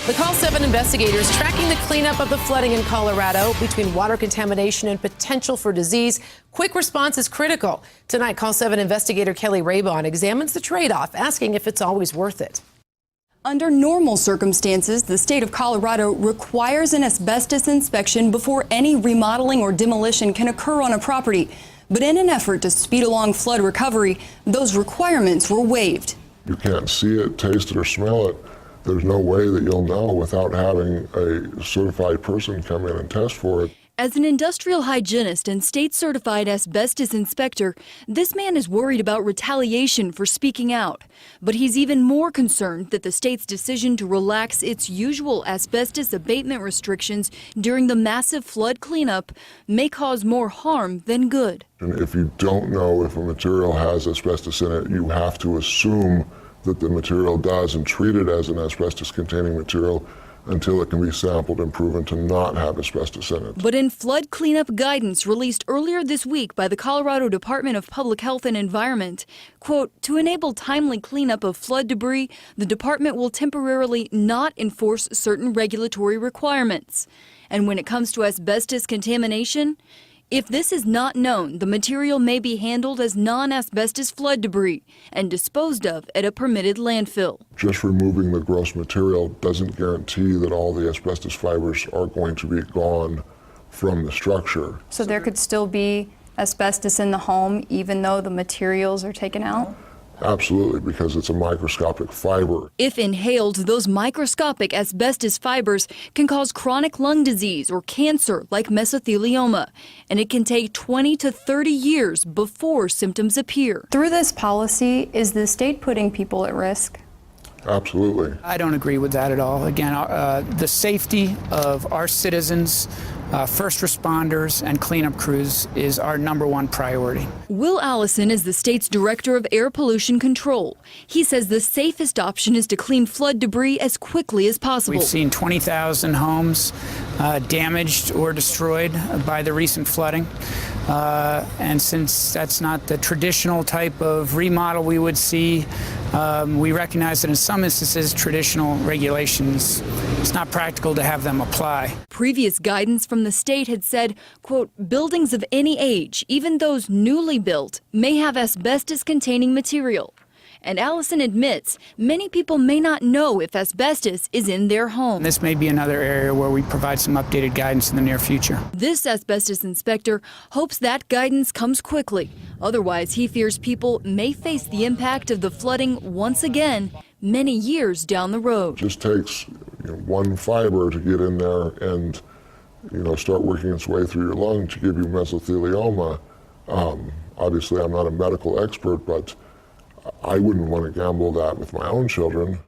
The Call 7 investigators tracking the cleanup of the flooding in Colorado between water contamination and potential for disease. Quick response is critical. Tonight, Call 7 investigator Keli Rabon examines the trade-off, asking if it's always worth it. Under normal circumstances, the state of Colorado requires an asbestos inspection before any remodeling or demolition can occur on a property. But in an effort to speed along flood recovery, those requirements were waived. You can't see it, taste it, or smell it. There's no way that you'll know without having a certified person come in and test for it. As an industrial hygienist and state-certified asbestos inspector, this man is worried about retaliation for speaking out. But he's even more concerned that the state's decision to relax its usual asbestos abatement restrictions during the massive flood cleanup may cause more harm than good. And if you don't know if a material has asbestos in it, you have to assume that the material does and treat it as an asbestos-containing material until it can be sampled and proven to not have asbestos in it. But in flood cleanup guidance released earlier this week by the Colorado Department of Public Health and Environment, quote, to enable timely cleanup of flood debris, the department will temporarily not enforce certain regulatory requirements. And when it comes to asbestos contamination, if this is not known, the material may be handled as non-asbestos flood debris and disposed of at a permitted landfill. Just removing the gross material doesn't guarantee that all the asbestos fibers are going to be gone from the structure. So there could still be asbestos in the home even though the materials are taken out? Absolutely, because it's a microscopic fiber. If inhaled, those microscopic asbestos fibers can cause chronic lung disease or cancer like mesothelioma, and it can take 20 to 30 years before symptoms appear. Through this policy, is the state putting people at risk? Absolutely. I don't agree with that at all. Again, the safety of our citizens, first responders, and cleanup crews is our #1 priority. Will Allison is the state's director of air pollution control. He says the safest option is to clean flood debris as quickly as possible. We've seen 20,000 homes damaged or destroyed by the recent flooding. And since that's not the traditional type of remodel we would see, we recognize that in some instances, traditional regulations, it's not practical to have them apply. Previous guidance from the state had said, quote, buildings of any age, even those newly built, may have asbestos-containing material. And Allison admits many people may not know if asbestos is in their home. This may be another area where we provide some updated guidance in the near future. This asbestos inspector hopes that guidance comes quickly. Otherwise, he fears people may face the impact of the flooding once again many years down the road. It just takes one fiber to get in there and start working its way through your lung to give you mesothelioma. Obviously, I'm not a medical expert, but I wouldn't want to gamble that with my own children.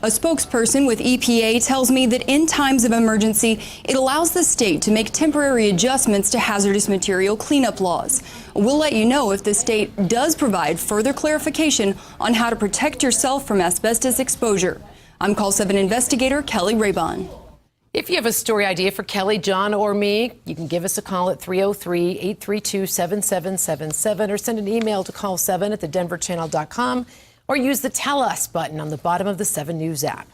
A spokesperson with EPA tells me that in times of emergency, it allows the state to make temporary adjustments to hazardous material cleanup laws. We'll let you know if the state does provide further clarification on how to protect yourself from asbestos exposure. I'm Call 7 investigator Keli Rabon. If you have a story idea for Kelly, John, or me, you can give us a call at 303-832-7777 or send an email to call7@thedenverchannel.com or use the Tell Us button on the bottom of the 7 News app.